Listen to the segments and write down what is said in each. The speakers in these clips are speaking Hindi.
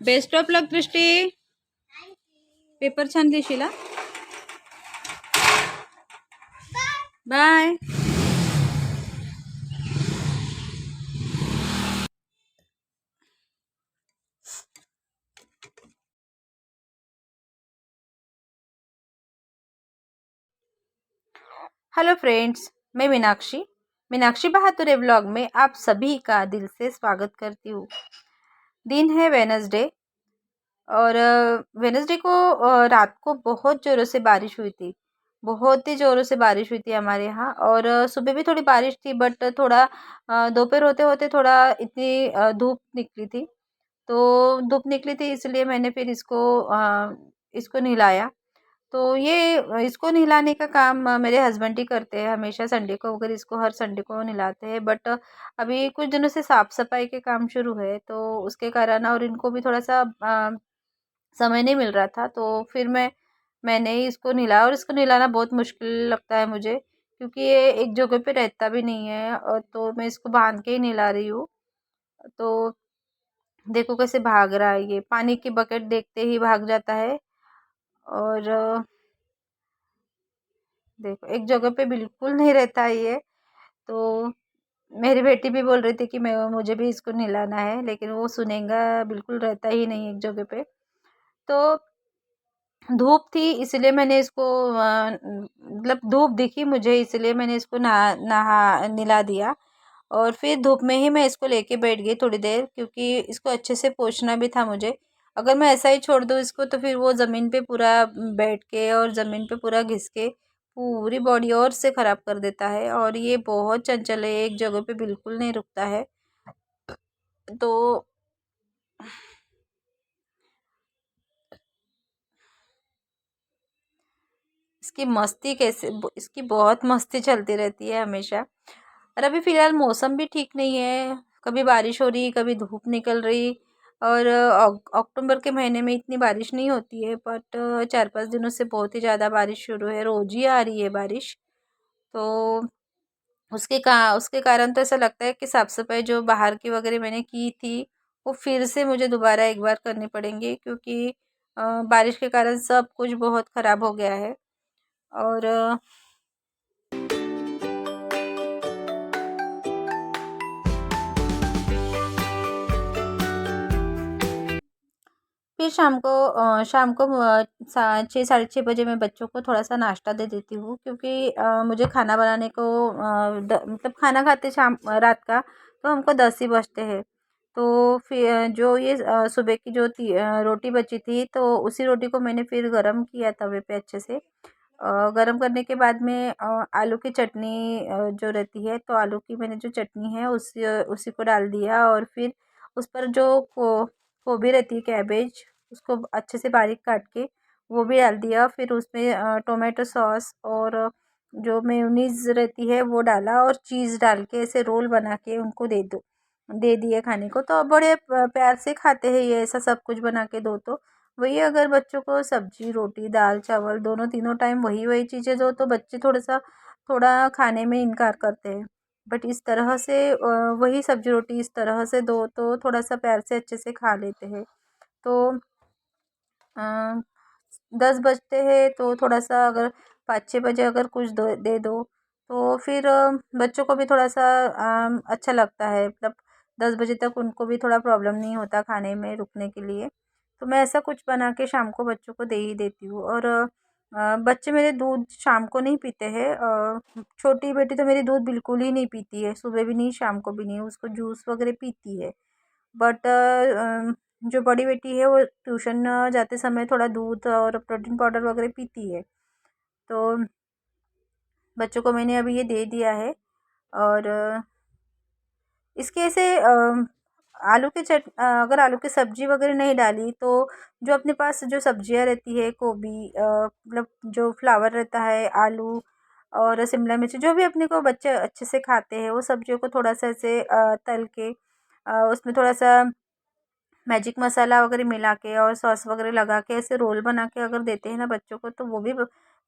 बेस्ट ऑफ लक दृष्टी. पेपर छान लिहिशील. बाय. हेलो फ्रेंड्स, मैं मीनाक्षी मीनाक्षी बहादुर व्लॉग में आप सभी का दिल से स्वागत करती हूँ. दिन है वेनसडे और वेनसडे को रात को बहुत ज़ोरों से बारिश हुई थी. बहुत ही ज़ोरों से बारिश हुई थी हमारे यहाँ. और सुबह भी थोड़ी बारिश थी, बट थोड़ा दोपहर होते होते थोड़ा इतनी धूप निकली थी. तो धूप निकली थी इसलिए मैंने फिर इसको नहलाया. तो ये इसको नहलाने का काम मेरे हस्बैंड ही करते हैं हमेशा संडे को. अगर इसको हर संडे को नहलाते हैं, बट अभी कुछ दिनों से साफ सफाई के काम शुरू है तो उसके कारण, और इनको भी थोड़ा सा समय नहीं मिल रहा था, तो फिर मैंने ही इसको नहलाया. और इसको नहलाना बहुत मुश्किल लगता है मुझे, क्योंकि ये एक जगह पे रहता भी नहीं है. और तो मैं इसको बांध के ही नहला रही हूँ. तो देखो कैसे भाग रहा है. ये पानी की बकेट देखते ही भाग जाता है. और देखो एक जगह पे बिल्कुल नहीं रहता है ये. तो मेरी बेटी भी बोल रही थी कि मैं मुझे भी इसको नहलाना है, लेकिन वो सुनेगा बिल्कुल रहता ही नहीं एक जगह पे. तो धूप थी इसलिए मैंने इसको मतलब धूप दिखी मुझे इसलिए मैंने इसको नहा नहा नहला दिया. और फिर धूप में ही मैं इसको लेके बैठ गई थोड़ी देर, क्योंकि इसको अच्छे से पोंछना भी था मुझे. अगर मैं ऐसा ही छोड़ दूँ इसको तो फिर वो ज़मीन पे पूरा बैठ के और ज़मीन पे पूरा घिस के पूरी बॉडी और से ख़राब कर देता है. और ये बहुत चंचल है, एक जगह पे बिल्कुल नहीं रुकता है. तो इसकी बहुत मस्ती चलती रहती है हमेशा. और अभी फ़िलहाल मौसम भी ठीक नहीं है. कभी बारिश हो रही, कभी धूप निकल रही. और अक्टूबर के महीने में इतनी बारिश नहीं होती है, बट 4-5 दिनों से बहुत ही ज़्यादा बारिश शुरू है. रोज़ ही आ रही है बारिश. तो उसके कारण तो ऐसा लगता है कि साफ़ सफाई जो बाहर की वगैरह मैंने की थी, वो फिर से मुझे दोबारा एक बार करनी पड़ेंगी, क्योंकि बारिश के कारण सब कुछ बहुत ख़राब हो गया है. और फिर शाम को 6-6:30 बजे मैं बच्चों को थोड़ा सा नाश्ता दे देती हूँ, क्योंकि मुझे खाना बनाने को मतलब खाना खाते शाम रात का तो हमको 10 ही बजते हैं. तो फिर जो ये सुबह की जो रोटी बची थी, तो उसी रोटी को मैंने फिर गरम किया तवे पे अच्छे से. गरम करने के बाद में आलू की चटनी जो रहती है, तो आलू की मैंने जो चटनी है उसी को डाल दिया. और फिर उस पर जो गोभी रहती है, कैबेज, उसको अच्छे से बारीक काट के वो भी डाल दिया. फिर उसमें टोमेटो सॉस और जो मेयोनीज रहती है वो डाला, और चीज़ डाल के ऐसे रोल बना के उनको दे दिए खाने को. तो बड़े प्यार से खाते हैं ये, ऐसा सब कुछ बना के दो तो. वही अगर बच्चों को सब्जी रोटी दाल चावल दोनों तीनों टाइम वही वही चीज़ें दो, तो बच्चे थोड़ा खाने में इनकार करते हैं. बट इस तरह से वही सब्जी रोटी इस तरह से दो तो थोड़ा सा प्यार से अच्छे से खा लेते हैं. तो 10 बजते हैं तो थोड़ा सा अगर 5-6 बजे अगर कुछ दे दो, तो फिर बच्चों को भी थोड़ा सा अच्छा लगता है. मतलब 10 बजे तक उनको भी थोड़ा प्रॉब्लम नहीं होता खाने में रुकने के लिए. तो मैं ऐसा कुछ बना के शाम को बच्चों को दे ही देती हूँ. और बच्चे मेरे दूध शाम को नहीं पीते हैं. छोटी बेटी तो मेरी दूध बिल्कुल ही नहीं पीती है, सुबह भी नहीं शाम को भी नहीं. उसको जूस वगैरह पीती है. बट जो बड़ी बेटी है वो ट्यूशन जाते समय थोड़ा दूध और प्रोटीन पाउडर वगैरह पीती है. तो बच्चों को मैंने अभी ये दे दिया है. और इसके ऐसे अगर आलू की सब्जी वगैरह नहीं डाली तो जो अपने पास जो सब्जियां रहती है, गोभी मतलब जो फ्लावर रहता है, आलू और शिमला मिर्च, जो भी अपने को बच्चे अच्छे से खाते हैं, वो सब्जियों को थोड़ा सा ऐसे तल के उसमें थोड़ा सा मैजिक मसाला वगैरह मिला के और सॉस वगैरह लगा के ऐसे रोल बना के अगर देते हैं ना बच्चों को, तो वो भी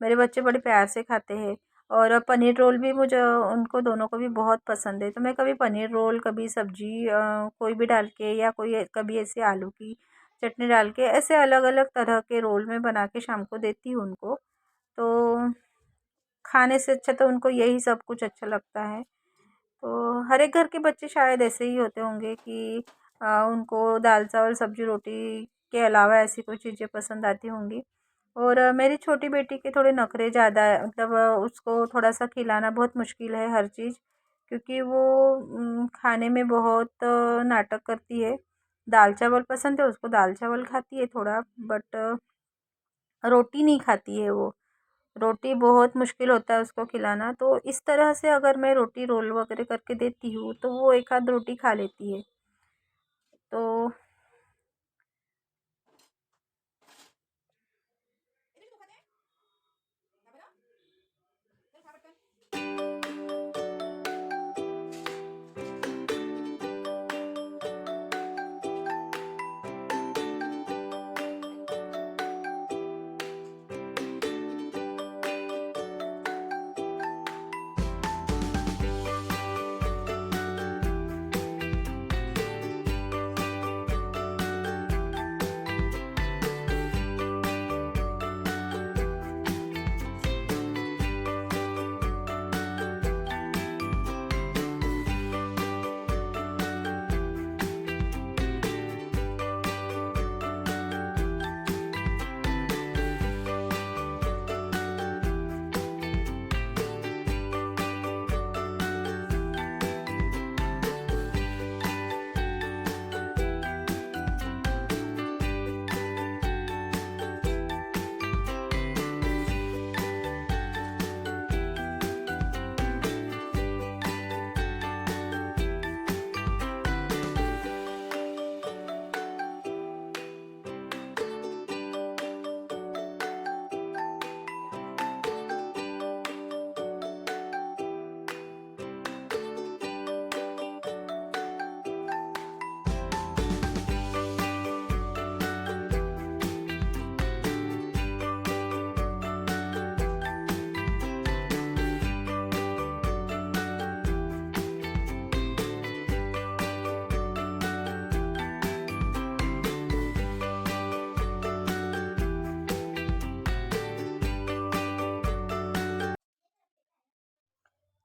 मेरे बच्चे बड़े प्यार से खाते हैं. और पनीर रोल भी मुझे उनको दोनों को भी बहुत पसंद है. तो मैं कभी पनीर रोल, कभी सब्जी कोई भी डाल के, या कभी ऐसे आलू की चटनी डाल के, ऐसे अलग अलग तरह के रोल में बना के शाम को देती हूँ उनको। तो खाने से अच्छा तो उनको यही सब कुछ अच्छा लगता है। तो हर एक घर के बच्चे शायद ऐसे ही होते होंगे कि उनको दाल चावल सब्जी रोटी के अलावा ऐसी कोई चीज़ें पसंद आती होंगी। और मेरी छोटी बेटी के थोड़े नखरे ज़्यादा है, मतलब उसको थोड़ा सा खिलाना बहुत मुश्किल है हर चीज़, क्योंकि वो खाने में बहुत नाटक करती है। दाल चावल पसंद है उसको, दाल चावल खाती है थोड़ा, बट रोटी नहीं खाती है वो। रोटी बहुत मुश्किल होता है उसको खिलाना, तो इस तरह से अगर मैं रोटी रोल वगैरह करके देती हूँ तो वो एक आध रोटी खा लेती है। तो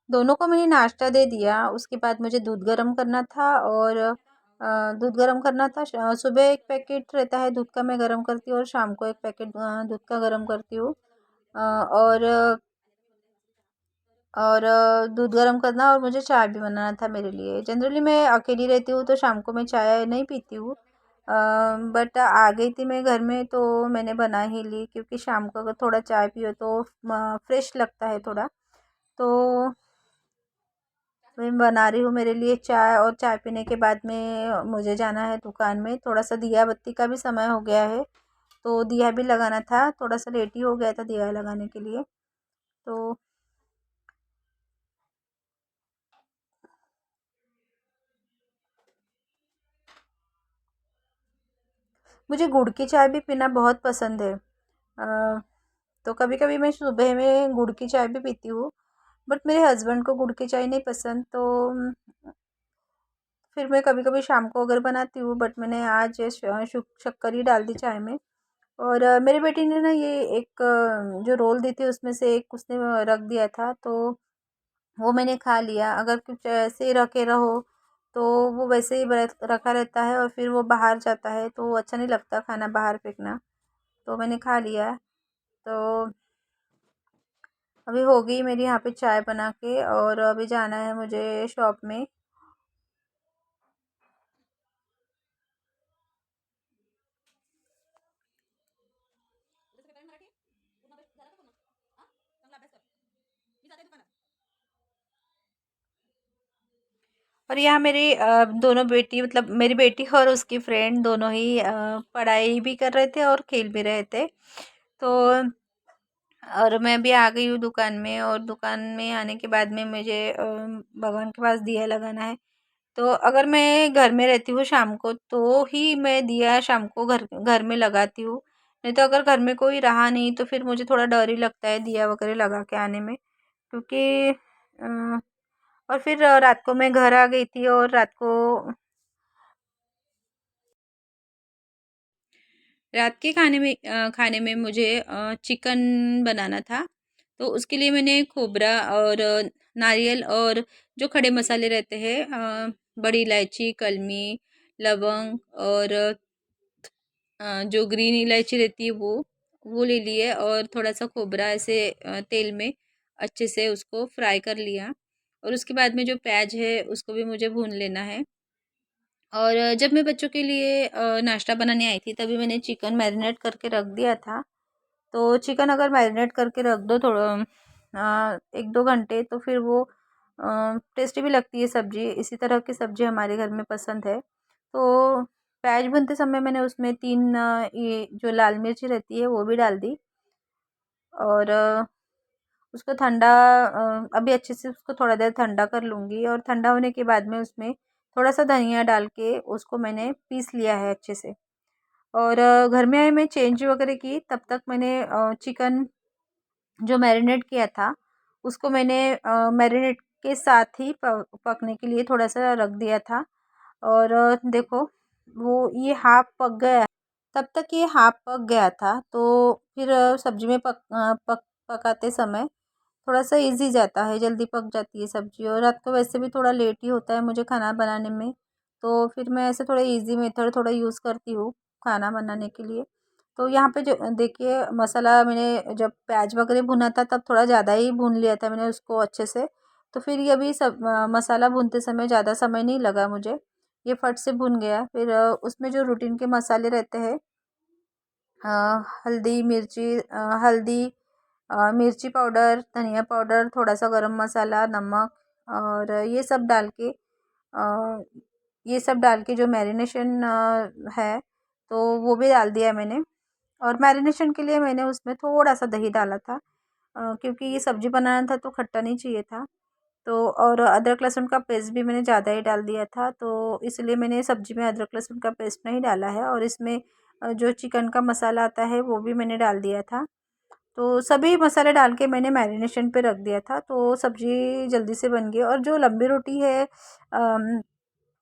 दोनों को मैंने नाश्ता दे दिया। उसके बाद मुझे दूध गर्म करना था, और दूध गर्म करना था। सुबह एक पैकेट रहता है दूध का, मैं गर्म करती हूँ, और शाम को एक पैकेट दूध का गर्म करती हूँ। और दूध गर्म करना, और मुझे चाय भी बनाना था मेरे लिए। जनरली मैं अकेली रहती हूँ तो शाम को मैं चाय नहीं पीती हूँ, बट आ गई थी मैं घर में तो मैंने बना ही ली, क्योंकि शाम को अगर थोड़ा चाय पियो तो फ्रेश लगता है थोड़ा। तो मैं बना रही हूँ मेरे लिए चाय, और चाय पीने के बाद में मुझे जाना है दुकान में। थोड़ा सा दिया बत्ती का भी समय हो गया है, तो दिया भी लगाना था। थोड़ा सा लेट ही हो गया था दिया लगाने के लिए। तो मुझे गुड़ की चाय भी पीना बहुत पसंद है। तो कभी कभी मैं सुबह में गुड़ की चाय भी पीती हूँ, बट मेरे हस्बैंड को गुड़ की चाय नहीं पसंद, तो फिर मैं कभी कभी शाम को अगर बनाती हूँ, बट मैंने आज शक्कर ही डाल दी चाय में। और मेरी बेटी ने ना ये एक जो रोल दी थी उसमें से एक उसने रख दिया था, तो वो मैंने खा लिया। अगर कुछ ऐसे ही रखे रहो तो वो वैसे ही रखा रहता है, और फिर वो बाहर जाता है तो वो अच्छा नहीं लगता खाना बाहर फेंकना। तो मैंने खा लिया। तो अभी हो गई मेरी यहाँ पे चाय बना के, और अभी जाना है मुझे शॉप में। और यहाँ मेरी दोनों बेटी, मतलब मेरी बेटी और उसकी फ्रेंड दोनों ही पढ़ाई भी कर रहे थे और खेल भी रहे थे। तो और मैं भी आ गई हूँ दुकान में, और दुकान में आने के बाद में मुझे भगवान के पास दिया लगाना है। तो अगर मैं घर में रहती हूँ शाम को तो ही मैं दिया शाम को घर घर में लगाती हूँ। नहीं तो अगर घर में कोई रहा नहीं तो फिर मुझे थोड़ा डर ही लगता है दिया वगैरह लगा के आने में, क्योंकि और फिर रात को मैं घर आ गई थी, और रात को रात के खाने में मुझे चिकन बनाना था। तो उसके लिए मैंने खोबरा और नारियल और जो खड़े मसाले रहते हैं, बड़ी इलायची, कलमी, लवंग और जो ग्रीन इलायची रहती है वो ले लिए, और थोड़ा सा खोबरा ऐसे तेल में अच्छे से उसको फ्राई कर लिया। और उसके बाद में जो प्याज है उसको भी मुझे भून लेना है। और जब मैं बच्चों के लिए नाश्ता बनाने आई थी तभी मैंने चिकन मैरिनेट करके रख दिया था। तो चिकन अगर मैरिनेट करके रख दो थोड़ा 1-2 घंटे, तो फिर वो टेस्टी भी लगती है सब्ज़ी। इसी तरह की सब्ज़ी हमारे घर में पसंद है। तो प्याज भूनते समय मैंने उसमें 3 ये जो लाल मिर्ची रहती है वो भी डाल दी। और उसको ठंडा अभी अच्छे से उसको थोड़ा देर ठंडा कर लूँगी, और ठंडा होने के बाद में उसमें थोड़ा सा धनिया डाल के उसको मैंने पीस लिया है अच्छे से। और घर में आए मैं चेंज वगैरह की, तब तक मैंने चिकन जो मैरिनेट किया था उसको मैंने मैरिनेट के साथ ही पकने के लिए थोड़ा सा रख दिया था। और देखो वो ये हाफ पक गया। तब तक ये हाफ पक गया था, तो फिर सब्जी में पकाते समय थोड़ा सा इजी जाता है, जल्दी पक जाती है सब्जी। और रात को वैसे भी थोड़ा लेट ही होता है मुझे खाना बनाने में, तो फिर मैं ऐसे थोड़ा इजी मेथड थोड़ा यूज़ करती हूँ खाना बनाने के लिए। तो यहाँ पे जो देखिए मसाला मैंने जब प्याज वगैरह भुना था तब थोड़ा ज़्यादा ही भून लिया था मैंने उसको अच्छे से। तो फिर ये भी सब मसाला भूनते समय ज़्यादा समय नहीं लगा मुझे, ये फट से भुन गया। फिर उसमें जो रूटीन के मसाले रहते हैं, हल्दी मिर्ची, हल्दी, मिर्ची पाउडर, धनिया पाउडर, थोड़ा सा गरम मसाला, नमक, और ये सब डाल के जो मैरिनेशन है तो वो भी डाल दिया मैंने। और मैरिनेशन के लिए मैंने उसमें थोड़ा सा दही डाला था, क्योंकि ये सब्ज़ी बनाना था तो खट्टा नहीं चाहिए था। तो और अदरक लहसुन का पेस्ट भी मैंने ज़्यादा ही डाल दिया था, तो इसलिए मैंने सब्ज़ी में अदरक लहसुन का पेस्ट नहीं डाला है। और इसमें जो चिकन का मसाला आता है वो भी मैंने डाल दिया था। तो सभी मसाले डाल के मैंने मैरिनेशन पे रख दिया था, तो सब्ज़ी जल्दी से बन गई। और जो लंबी रोटी है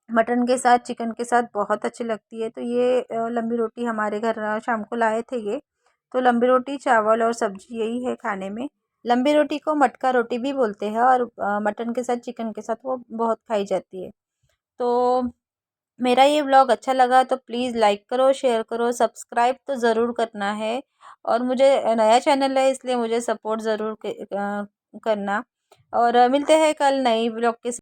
मटन के साथ, चिकन के साथ बहुत अच्छी लगती है। तो ये लंबी रोटी हमारे घर शाम को लाए थे ये। तो लंबी रोटी, चावल और सब्ज़ी यही है खाने में। लंबी रोटी को मटका रोटी भी बोलते हैं, और मटन के साथ, चिकन के साथ वो बहुत खाई जाती है। तो मेरा ये व्लॉग अच्छा लगा तो प्लीज़ लाइक करो, शेयर करो, सब्सक्राइब तो ज़रूर करना है। और मुझे नया चैनल है इसलिए मुझे सपोर्ट ज़रूर करना। और मिलते हैं कल नई व्लॉग के